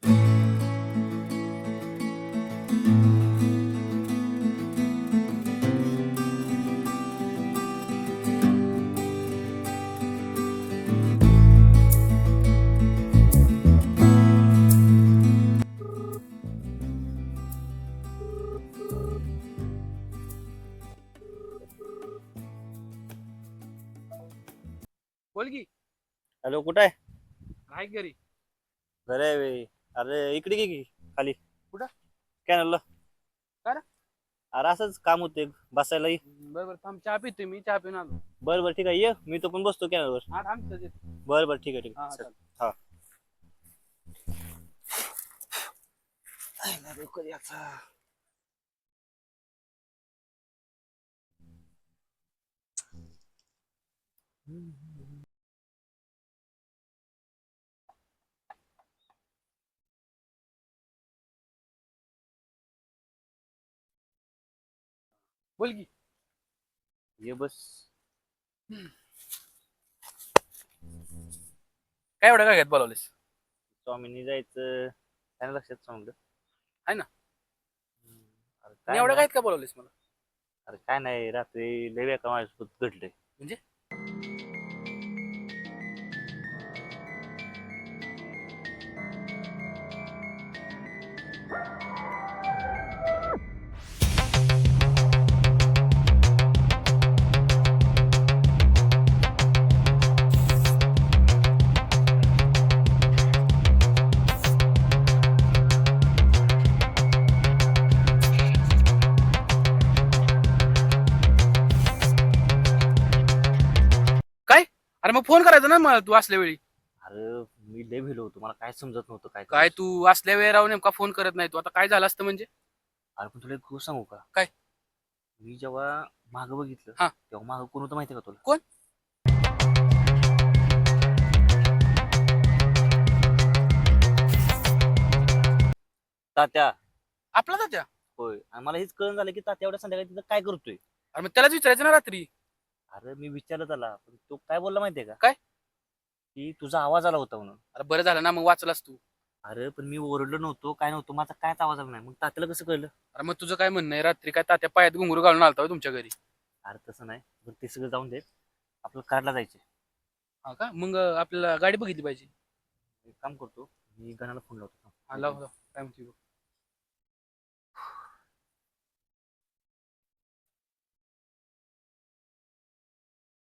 बोल की. हॅलो, कुठं आहे? आहे घरी. घरी आहे बे. अरे इकडे की खाली. कुठं? कॅनलला. का रे? अरे असंच काम होते बसायला ये. बरोबर थांब, चहा पितोय मी, चहा पिऊन आलो. बरं बरं ठीक आहे, ये मी तो पण बसतो कॅनलवर. हा थांब तिथंच येतो. बरं बरं ठीक आहे ठीक हा आहे चल. चालेल. हा. बोल की. ये बस. काय एवढं काय घेत बोलावलेस? स्वामीनी जायचं काय लक्षात सांगलं. आहे ना. अरे मी काय एवढं नाही. काय का बोलावलेस मला? अरे काय नाही, रात्री लय वेळा माझ्यासोबत घडलंय. म्हणजे काय? अरे मग फोन करायचा ना मग तू असल्या वेळी. अरे मी लय भिलो होतो, मला काय समजत नव्हतं काय काय करायचं. तू असल्या वेळी राहून नेमका फोन करत नाही तू, आता काय झालं असतं म्हणजे? अरे पण तुला एक गोष्ट सांगू का? काय? मी जेव्हा मागं बघितलं हा. तेव्हा मागं कोण होतं माहिती का तुला? कोण? तात्या. आपला तात्या? होय, आणि मला हेच कळून झालं की तात्या एवढ्या संध्याकाळी तिथं काय करतोय. अरे मग त्यालाच विचारायचं ना रात्री. अरे मी विचारलं त्याला, पण तो काय बोलला माहितीये का? काय? की तुझा आवाज आला होता म्हणून. अरे बरं झालं ना, मग वाचलास तू. अरे पण मी ओरडलो नव्हतो, काय नव्हतं, माझा कायच आवाज आला नाही. मग तात्याला कसं कळलं? अरे मग तुझं काय म्हणणं आहे, रात्री काय तात्या पायात घुंगरू घालून आलता होय तुमच्या घरी? अरे तसं नाही, बरं ते सगळं जाऊन दे. आपलं कराडला जायचे. हा का? मग आपल्याला गाडी बघितली पाहिजे. एक काम करतो, मी गणाला फोन लावतो. हा लाव लाव, काय म्हणते बघ.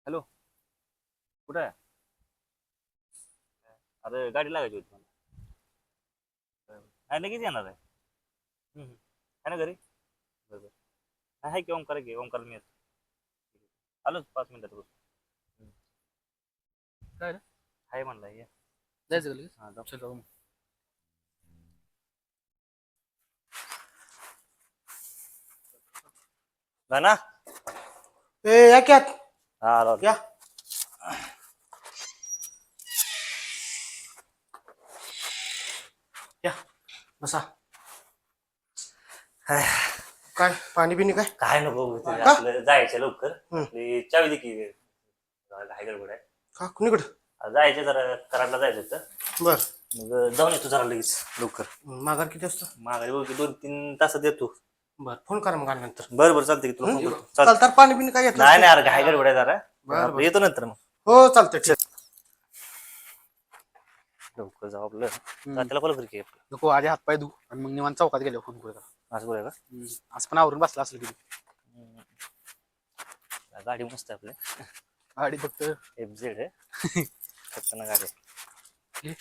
हॅलो, कुठं आहे? अरे गाडी लागायची होती मला. लगेच येणार आहे. आहे ना घरी? बरोबर. आहे की ओमकार, घे ओमकार, मी येतो. आलोच 5 मिनिटात बस. काय रे? आहे म्हणला ये. जायचं का लगेच? हा जाऊ. चल जाऊ मग. गणा. ए या क्या हा आलो. या या बसा. काय पाणी बिनी काय? काय नको ते का? आपलं जायचं लवकर. हम्म. आपली चावी दे की. घाई गडबड आहे. का कुणीकडं? जायचं जरा कराडला जायचं होतं. बर. मग जाऊन येतो जरा लगेच लवकर. माघार किती असतो? माघारी बघ 2-3 तासात येतो. बर फोन करा मग आल्यानंतर. बरं बरं चालतंय की तुला फोन करतो. चालतंय. चालतं पाणी बिनी काय येत नाही नाही, अरे घाई गडबड आहे जरा. बरं, बरं. येतो नंतर मग. हो चालतंय ठीक. लवकर जाऊ आपलं. त्याला कॉल कर की. नको, आधी हातपाय धू आणि मग निवांत चौकात गेले फोन करू. असं बोलाय का? आज पण आवरून बसला असेल किती. गाडी मस्त आहे आपल्या. गाडी फक्त FZ आहे. खतरनाक गाडी आहे. हे?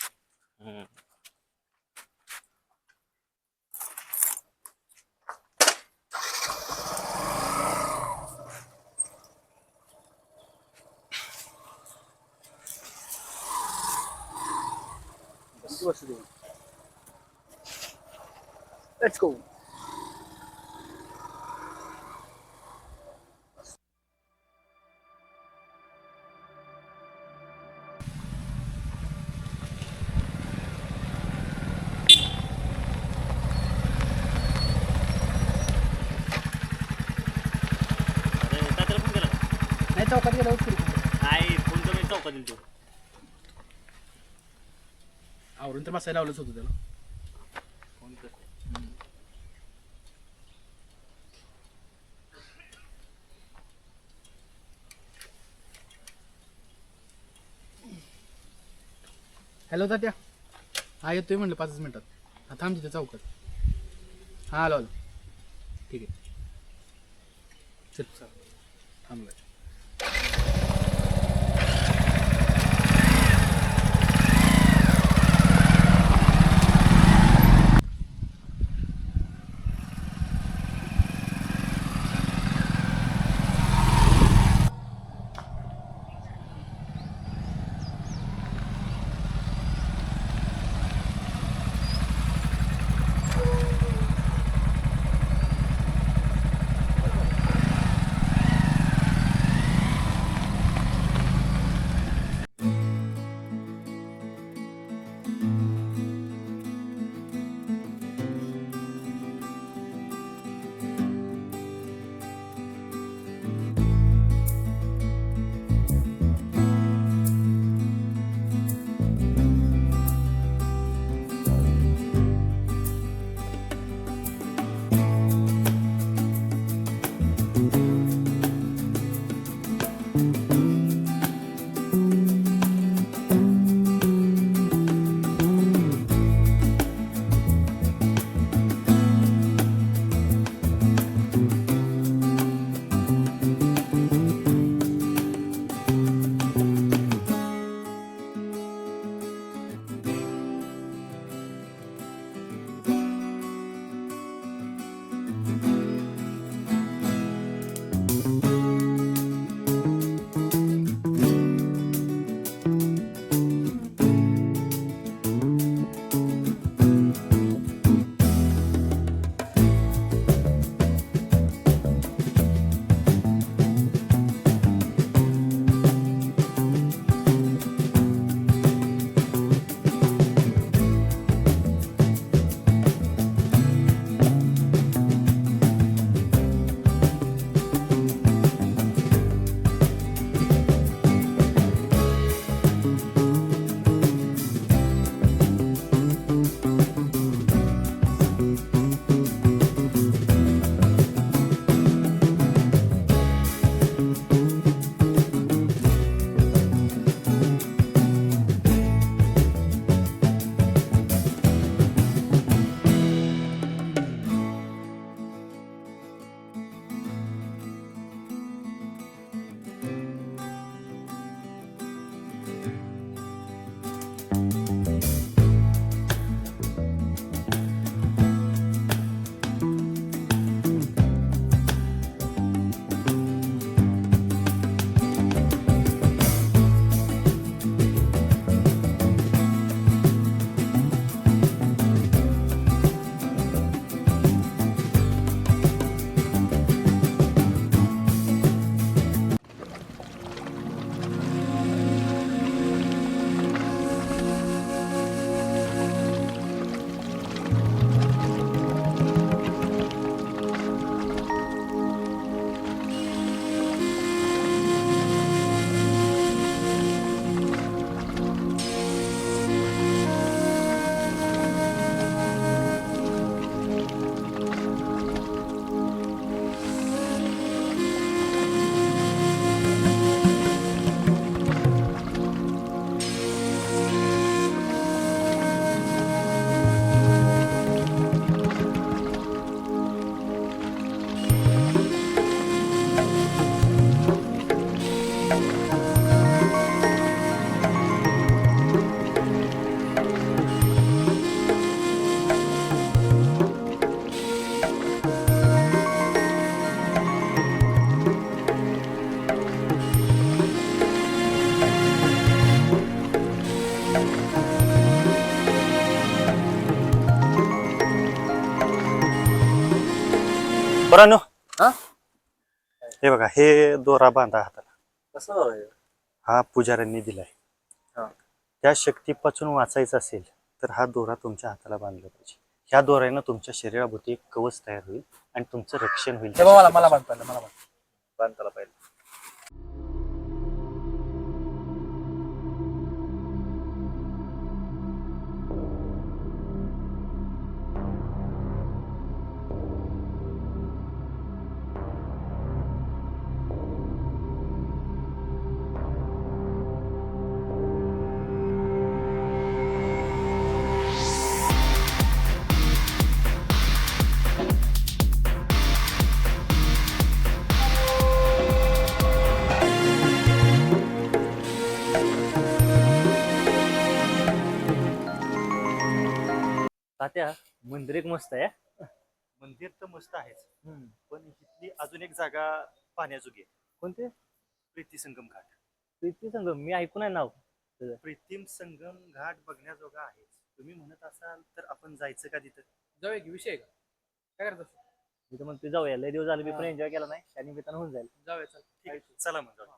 Let's go. तात्याला फोन केला का? नाही चौकात गेल्यावर करू. नाही, फोन तर मी चौकात दिलतो. आवरून तर बसायला लावलंच होतं त्याला. हॅलो तात्या. हा येतोय म्हणलं 5 मिनिटात. हा थांब तिथे चौकात. हा आलो आलो. ठीक आहे. चल थांबलं. पोरांनो, हा? हे बघा, हे दोरा बांधा हाताला. कसं हा पुजाऱ्यांनी दिलाय. हा. त्या शक्तीपासून वाचायचं असेल तर हा दोरा तुमच्या हाताला बांधला पाहिजे. ह्या दोऱ्यानं तुमच्या शरीराभोवती एक कवच तयार होईल आणि तुमचं रक्षण होईल. मला बांधता मला बांधायला पाहिजे. तात्या मंदिर एक मस्त आहे. मंदिर तर मस्त आहेच, पण इथली अजून एक जागा पाहण्याजोगी आहे. कोणते? प्रीती संगम घाट. प्रीती संगम मी ऐकून आहे नाव. प्रीतीम संगम घाट बघण्याजोगा आहेच. तुम्ही म्हणत असाल तर आपण जायचं का तिथं? जाऊया की विषय आहे का? काय करतो? मी तर म्हणतो जाऊया, लय दिवस झाले मी पण हा. एन्जॉय केला नाही, त्या निमित्तानं होऊन जाईल. जाऊया चल. ठीक आहे, चला मग जाऊया.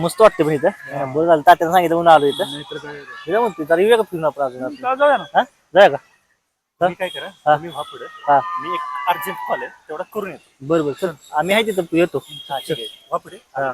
मस्त वाटते पण इथं. बरं झालं तात्यानं सांगितलं म्हणून आलो इथं. नाहीतर काय इथं म्हणते जरा येऊया का फिरून आपण अजून? जाऊया ना. हा जाऊया का? तुम्ही काय करा, हा. तुम्ही व्हा पुढे. हा मी एक अर्जंट कॉल आहे तेवढा करून येतो. बरोबर चल, आम्ही आहे तिथं येतो. हा ठीक आहे, व्हा पुढे. हा.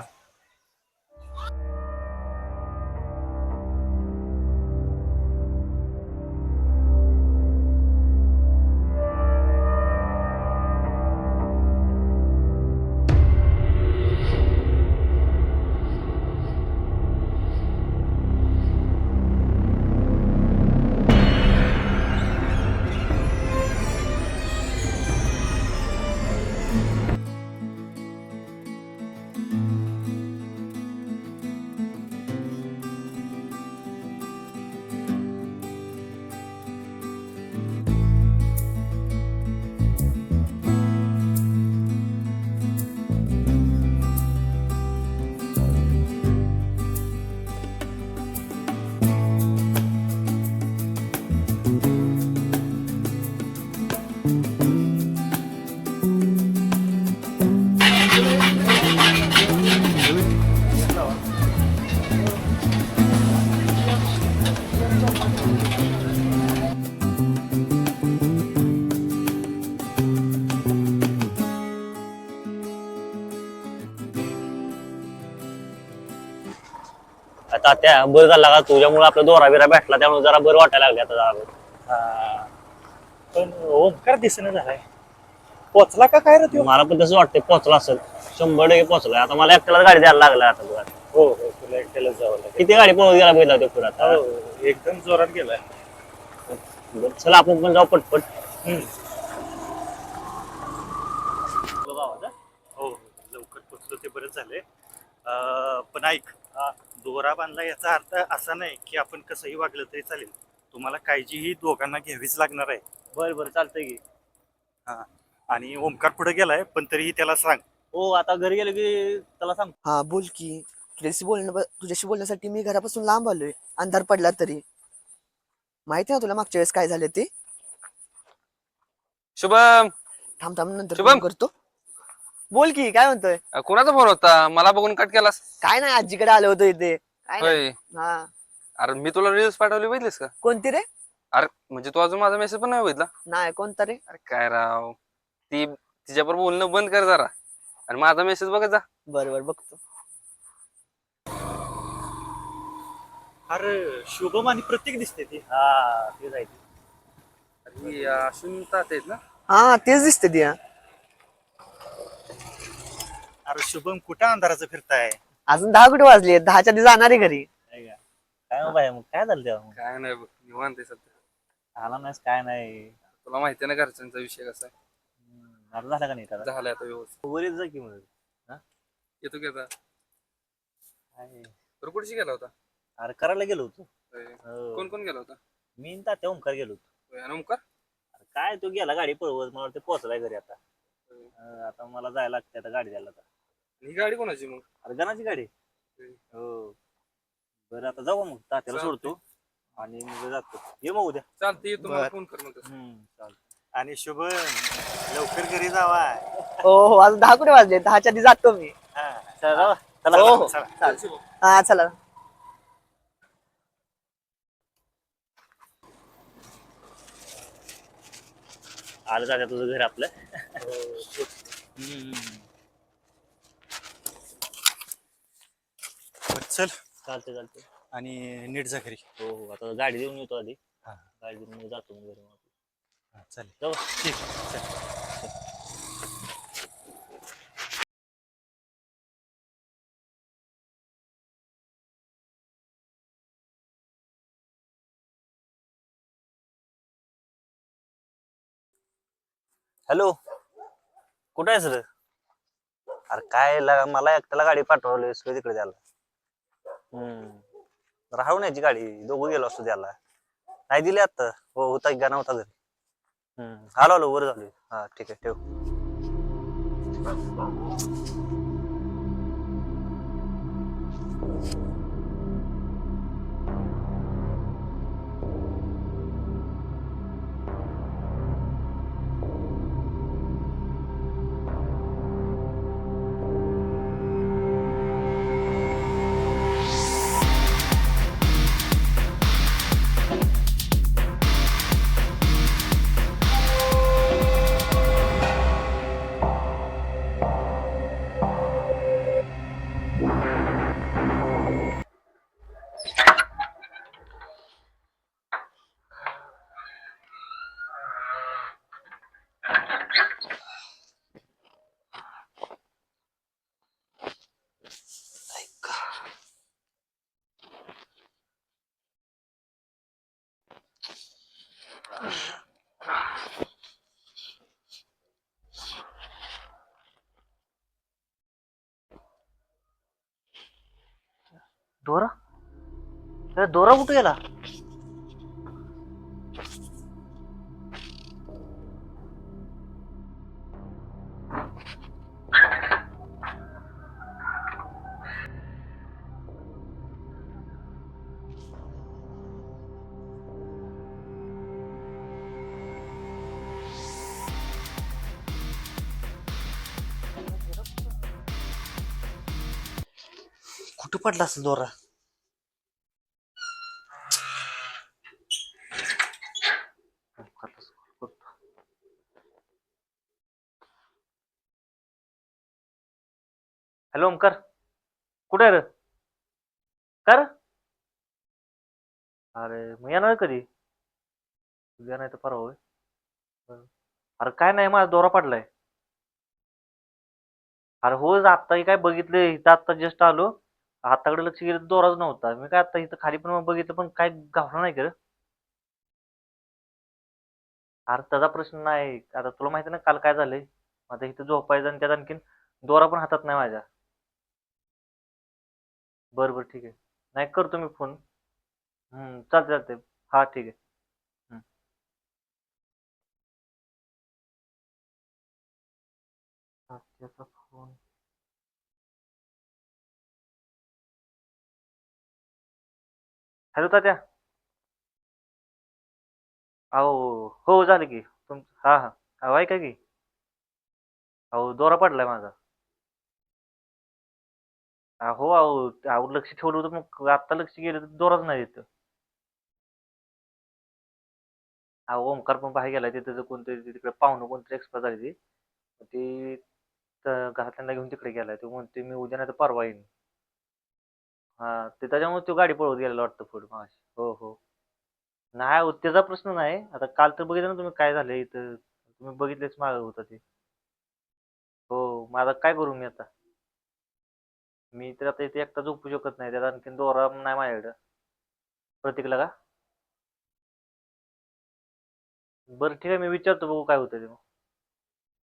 आता त्या बरं झाला का तुझ्यामुळे आपला दोरा बिरा भेटला, त्यामुळे जरा बरं वाटायला लागले आता जरा. हा. पण ओमकार दिसेना झालाय. पोचला का काय रे त्यो? मला पण तसं वाटतंय पोहोचला असेल, 100% पोहोचलाय. आता मला एकट्याला गाडी द्यायला लागला आता बघा. हो हो, तुला एकट्यालाच जावं लागेल. किती गाडी पळून गेला बघितला होता पुढे आता. हो, एकदम जोरात गेलाय. बरं, चला आपण पण जाऊ पटपट. हो, लवकर पोचलो ते बरंच झालंय. पण ऐक, दोरा बांधला याचा अर्थ असा नाही की आपण कसंही वागलं तरी चालेल. तुम्हाला काळजी ही दोघांना घ्यावीच लागणार आहे. बरं बरं चालतंय की. हा. आणि ओमकार पुढे गेलाय, पण तरीही त्याला सांग. हो, आता घरी गेलो की त्याला सांग. हा बोल की. तुझ्याशी बोलण्यासाठी मी घरापासून लांब आलोय, अंधार पडला तरी. माहिती आहे ना तुला मागच्या वेळेस काय झालं ते? शुभम, थांब थांब नंतर शुभम. फोन करतो. बोल की, काय म्हणतोय? कुणाचा फोन होता? मला बघून कट केलास? काय नाही, आजीकडे आलो होतो इथे. काय नाही. होय. हा. अरे मी तुला रील्स पाठवली बघितलीस का? कोणती रे? अरे म्हणजे तू अजून माझा मेसेज पण नाही बघितला? नाही, कोणता रे? अरे काय राव, ती तिच्याबरोबर बोलणं बंद कर जरा आणि माझा मेसेज बघत जा. बरोबर बघतो. अरे शुभम आणि प्रतीक दिसते ती. हा ते जायचं. अरे असून आहेत ना? हा तेच दिसते ती. हा. अरे शुभम कुठं अंधाराचं फिरताय? अजून 10 कुठे वाजले? 10च्या आधी जाणार आहे घरी. काय बाय मग काय झालं तेव्हा? काय नाही बघ, निवांत आहे सध्या. आला नाहीस काय नाही. तुला माहिती आहे ना घरच्यांचा विषय कसा आहे. आता झाला का नाही त्याला? झालाय आता व्यवस्थित. वरीच जा की म्हणून. येतो की आता. काय? बरं कुठशी गेला होता? अरे करायला गेलो होतो. होय. हो. कोण कोण गेला होता? मी आणि तात्या ओमकार गेलो होतो. होय, आणि ओमकार? अरे काय तो गेला गाडी पळवत, मला वाटतं पोहोचलाय घरी आता. आता मला जायला लागते आता गाडी द्यायला आता. ही गाडी कोणाची मग? अरे गणाची गाडी. होय. हो. बरं आता जाऊ मग तात्याला चालतंय. सोडतो आणि मग जातो ये मग उद्या. चालते येतो मला बर. फोन कर मग तसं. चालतं. आणि शुभम लवकर घरी जावा. हो हो आज 10 कुठे वाजले 10च्या आधी जातो मी. हा. चला जाऊ. चला, हो हो चला. चालेल. हा चला. आलं जागा तुझं घर आपलं. बरं, चल चालते चालते. आणि नीट जा घरी. हो हो आता गाडी देऊन येतो आधी. हा. गाडी देऊन मग जातो मग घरी मग. हा, चालेल. जाऊ. ठीक आहे, चल. हॅलो कुठे आहेस रे? अरे काय मला एकट्याला गाडी पाठवली तिकडे द्यायला. राहून यायची गाडी दोघं गेलो असतो द्यायला. नाही दिली आता. हो होता का नव्हता घरी. आलो आलो वर झालो. हा ठीक आहे ठेव. दोरा दोरा कुठे गेला? कुठे पडला असेल दोरा? हॅलो ओमकार कुठे आहे रे? कर अरे मग येणार कधी? उद्या नाही तर परवा होय. अरे काय नाही माझा दोरा पडलाय. अरे हो आत्ताही काय बघितलं इथं आत्ता जस्ट आलो. हाताकडे लक्ष गेलं तर दोराच नव्हता. मी काय आता इथं खाली पण बघितलं पण काय गावला नाही का रे? अरे त्याचा प्रश्न नाही. आता तुला माहिती ना काल काय झालंय. आता इथं झोपायचं आणि त्यात आणखीन दोरा पण हातात नाही माझ्या. बरं बरं ठीक आहे. नाही करतो मी फोन. चालते चालते. हा ठीक आहे. हम्म. तात्याचा फोन. हॅलो तात्या. अहो हो झालं की हा हा अहो ऐका की. अहो दोरा पडलाय माझा. हो अहो लक्ष ठेवलं होतं मग आत्ता लक्ष गेलं तर दोराच नाही येत. अहो ओमकार पण बाहेर गेलाय तिथं कोणतरी तिकडे पाहुणं कोणतरी एक्सपायर झाली ती. ती घरातल्यांना घेऊन तिकडे गेलाय. तो म्हणते मी उद्या नाही तर परवा येईन. हा ते त्याच्यामुळे तो गाडी पळवत गेलेला वाटतं पुढे मागाशी. हो हो. नाही अहो त्याचा प्रश्न नाही. आता काल तर बघितलं ना तुम्ही काय झालं इथं. तुम्ही बघितलेच मागं होतं ते. हो मग आता काय करू मी आता? मी तर आता इथे एकटा झोपू शकत नाही. त्यात आणखीन दोरा नाही माझ्याकडं. प्रतीकला का? बरं ठीक आहे मी विचारतो बघू काय होतं ते मग.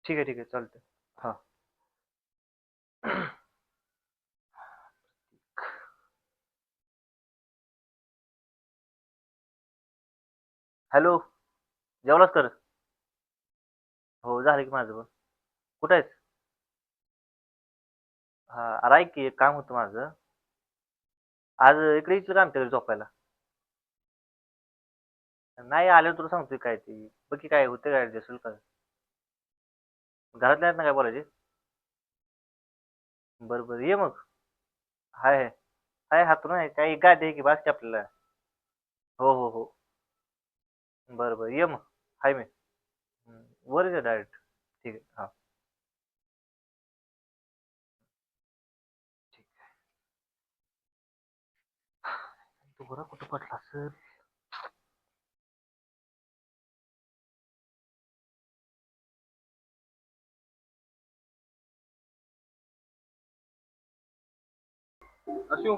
ठीक आहे चालतंय. हा. हॅलो जेवलास कर? हो झालं की माझं पण. कुठं आहेस? हा अरे ऐक की एक काम होतं माझं. आज इकडे इच्छित आमच्याकडे झोपायला. नाही आल्यावर तुला सांगतोय काय ते. बघ की काय होतं काय ऍडजस्ट का. घरातल्या आहेत ना काय बोलायचे. बरं बरं ये मग. हाय हाय हातून आहे काही गाडी आहे की बास की आपल्याला. हो हो हो. बरं बरं ये मग. हाय मी. वर ये डायरेक्ट. ठीक आहे हा. ठीक आहे. तू बरं कुठं पडला सर. Ashu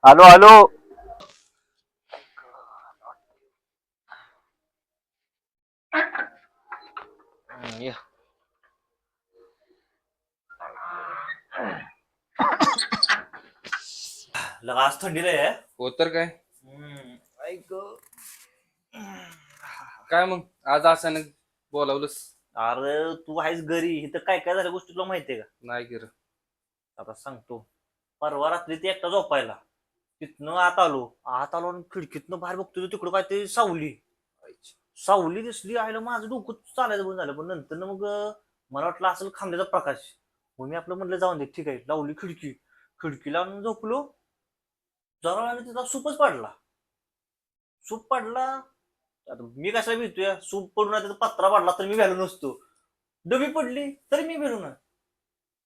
hello hello. ये. लगा आज थंडीला आहे. हो तर काय. ऐक. काय मग आज अचानक बोलावलंस. अरे तू आहेस घरी इथं काय काय झाल्या गोष्टी तुला माहितीये का. नाही गिर. आता सांगतो. परवा रात्री ते एकटा झोपायला. तिथनं आत आलो आणि खिडकीतनं बाहेर बघतोय तिकडं काय ते सावली दिसली आयला माझं डोकं चालायचं बंद झालं पण नंतर मग मला वाटलं असेल खांब्याचा प्रकाश. मग मी आपलं म्हटलं जाऊन दे ठीक आहे लावली खिडकी लावून झोपलो. जरा वेळाने तिचा सूप पडला. आता मी कशाला भितोय सूप पडून त्याचा पत्रा पडला तर मी भ्यालो नसतो. डबी पडली तरी मी भिलो ना.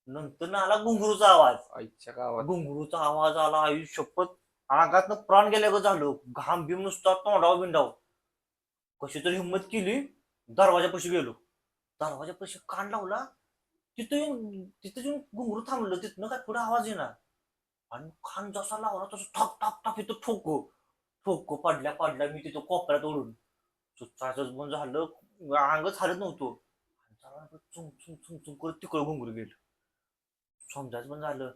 नंतर ना आला घुंगरूचा आवाज. आईच्या गावात. घुंगरूचा आवाज आला आई शपथ. अंगातनं प्राण गेल्यागं झालं घाम बिम नुसता तोंडाव बिंडाव. कशी तरी हिंमत केली. दरवाजापाशी गेलो. दरवाजापाशी कान लावला. तिथं येऊन घुंगरू थांबलं तिथनं काय पुढे आवाज येणार. आणि खान जसा लावला तसं ठप ठप ठप इथं ठोको पडल्या मी तिथं कोपऱ्यात ओढून. सुचायचंच बंद झालं. अंगच हालत नव्हतं. चुम चुम चुम चुम करत तिकडं घुंगरू गेलं. समजायचं पण झालं.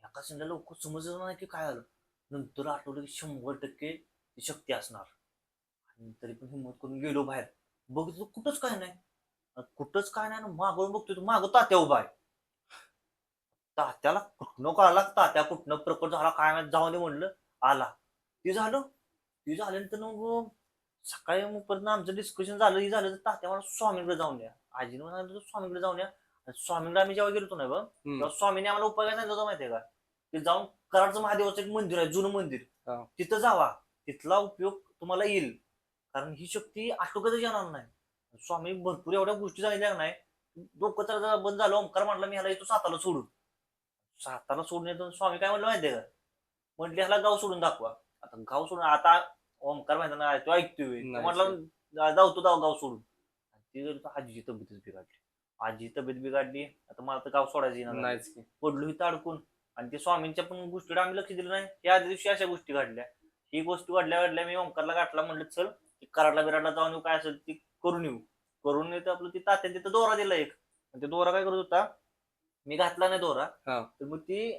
एका संध्या लवकर समजलं नाही की काय झालं. नंतर आठवलं की 100% ती शक्ती असणार. आणि तरी पण हिंमत करून गेलो बाहेर. बघितलं कुठंच काय नाही मागवून बघतोय तर मागं तात्या उभा आहे. तात्याला कुठनं कळाला तात्या कुठनं प्रकट झाला काय माहित जाऊन दे म्हणलं. आला. ती झाल्यानंतर मग सकाळी मग परत आमचं डिस्कशन झालं ही झालं तर तात्या मला स्वामीकडे जाऊन या. आजीने मला सांगितलं स्वामीकडे जाऊन या. आणि स्वामीकडे आम्ही जेव्हा गेलो होतो ना बघ तेव्हा स्वामीने आम्हाला उपाय काय सांगितलं होतं माहितीये का. ते जाऊन कराडचं महादेवाचं एक मंदिर आहे जुनं मंदिर. तिथं जावा. तिथला उपयोग तुम्हाला येईल. कारण ही शक्ती आटोक्यातच येणार नाही. स्वामी भरपूर एवढ्या गोष्टी सांगितल्या नाही. डोकं तर बंद झालं ओंकार म्हटलं मी ह्याला येतो साताला सोडून येतो स्वामी काय म्हणलं माहितीये का. म्हटले ह्याला गाव सोडून दाखवा. आता गाव सोडून आता ओंकार माहिती ना तो ऐकतोय म्हटलं जाऊ गाव सोडून. ती आजीची तब्येतच बिघडली. आजीची तब्येत बिघडली आता मला तर गाव सोडायचं नाहीच की. पडलो इथं अडकून. आणि ते स्वामींच्या पण गोष्टीला आम्ही लक्ष दिलं नाही. या आधी दिवशी अशा गोष्टी घडल्या. ही गोष्ट घडल्या मी ओंकारला गाठला म्हणलं चल कराडला बिराडला जाऊन येऊ काय असेल ती करून येतं आपलं ती तात्या तिथं दोरा दिला एक. ते दोरा काय करत होता. मी घातला नाही दोरा. तर मग ती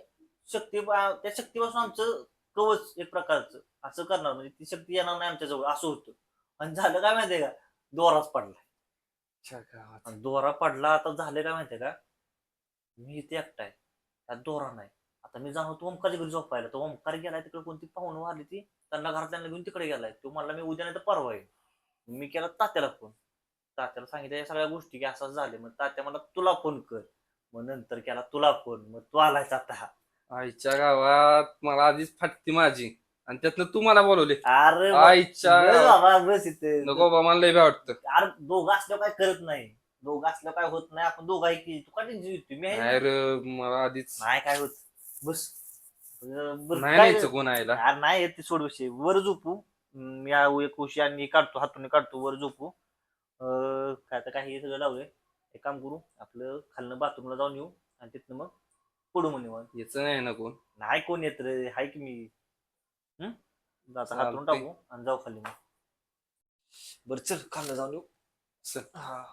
त्या शक्तीपासून आमचं कवच एक प्रकारचं असं करणार म्हणजे ती शक्ती येणार नाही आमच्या जवळ असं होतं. आणि झालं काय माहितीये का दोराच पडला. दोरा पडला आता झालं काय माहितीये का. मी इथे एकटाय त्यात दोरा नाही. आता मी जाणवतो ओंकारच्या घरी झोपायला तो ओंकार गेलाय तिकडे कोणती पाहुणं वाढली ती त्यांना घरातल्यांना घेऊन तिकडे गेलाय तो म्हणला मी उद्या नाही तर परवा येईल. मी केला तात्याला फोन. तात्याला सांगितलं या सगळ्या गोष्टी की असं झाले मग तात्या मला तुला फोन कर. मग नंतर केला तुला फोन मग तू आलायच आता. आईच्या गावात मला आधीच फाटती माझी आणि त्यातनं तू मला बोलवले. अरे आईच्या बस इथे नको बाबा मला लय भ्या वाटतं. अरे दोघं असल्यावर काय करत नाही. दोघं असल्यावर काय होत नाही आपण दोघं आहे की तू का टेन्शन घेतोय मी आहे नाही रे मला आधीच नाही काय होत बस. बरं, नाही काय- न्यायचं कोण यायला. अरे नाही येत ते सोड विषय वर झोपू. मी एक उशी आणि काढतो हातून काढतो वर झोपू. काय तर काही सगळं लावलंय. एक काम करू आपलं खालनं बाथरूमला जाऊन येऊ आणि तिथनं मग पडू म्हणे. याचं नाही ना कोण. नाही कोण येत रे हाय की मी. आता हातून चालतंय. टाकू आणि जाऊ खाली मग. बरं चल खालनं जाऊन येऊ. चल. हा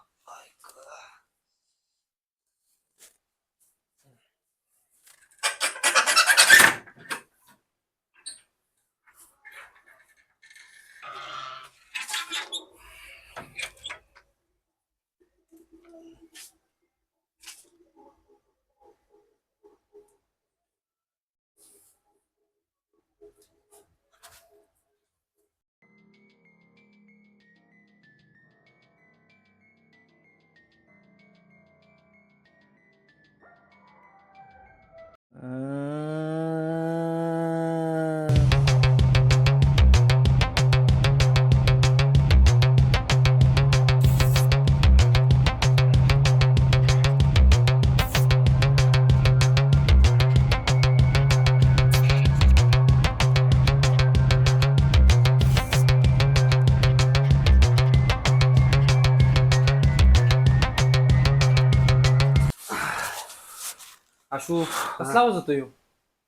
आशू कसला आवाज होतो ह्यो?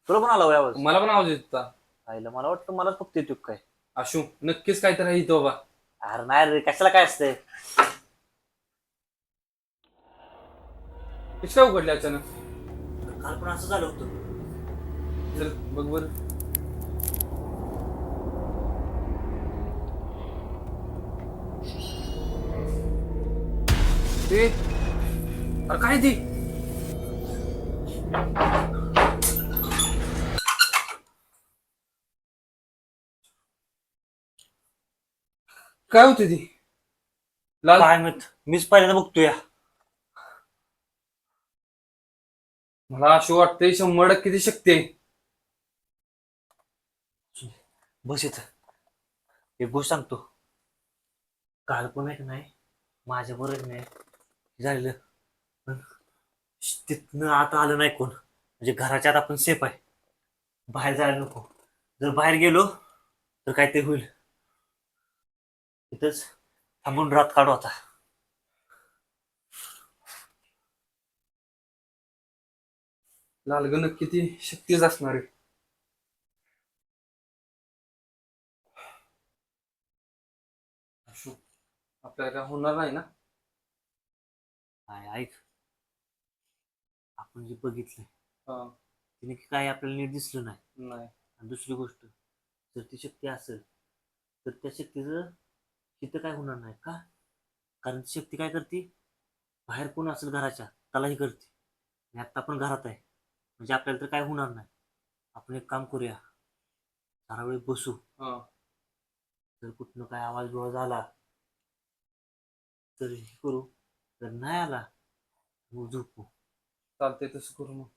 तुला पण आला होय आवाज? मला पण आवाज येत होता. आईला मला वाटतं मला फक्त येतो काय. आशू नक्कीच काहीतरी आहे इथं बाबा. अरे नाही रे, कशाला काय असतंय. कशा उघडले अचानक? काल पण असं झालं होतं. चल बघ बर. ते अरे काय ती? काय होती ती? लाल काय माहित, मीच पहिल्यांदा बघतोय. मला अशी वाटते 100% ती शक्ती आहे. बस इथं, एक गोष्ट सांगतो. काल पण एक नाही माझ्या बरोबर नाही झालेलं, पण तिथनं आता आलं नाही कोण, म्हणजे घराच्या आत आपण सेफ आहे. बाहेर जायला नको. जर बाहेर गेलो तर काय ते होईल. तिथंच थांबून रात काढू आता. लालग नक्की ती शक्तीच असणार आहे. आशू, आपल्याला काय होणार नाही ना? काय ऐक, आपण जे बघितलंय हा, तिने काय आपल्याला नीट दिसलं नाही. नाही. आणि दुसरी गोष्ट, जर ती शक्ती असेल तर त्या शक्तीचं तिथं काय होणार नाही का? कारण ती शक्ती काय करते, बाहेर कोण असेल घराच्या त्यालाही करते. आणि आता आपण घरात आहे म्हणजे आपल्याला तर काय होणार नाही. आपण एक काम करूया, जरा वेळ बसू. हा, जर कुठनं काय आवाज बिवाज आला तर हे करू, जर नाही आला मग झोपू. चालतंय तसं करू मग.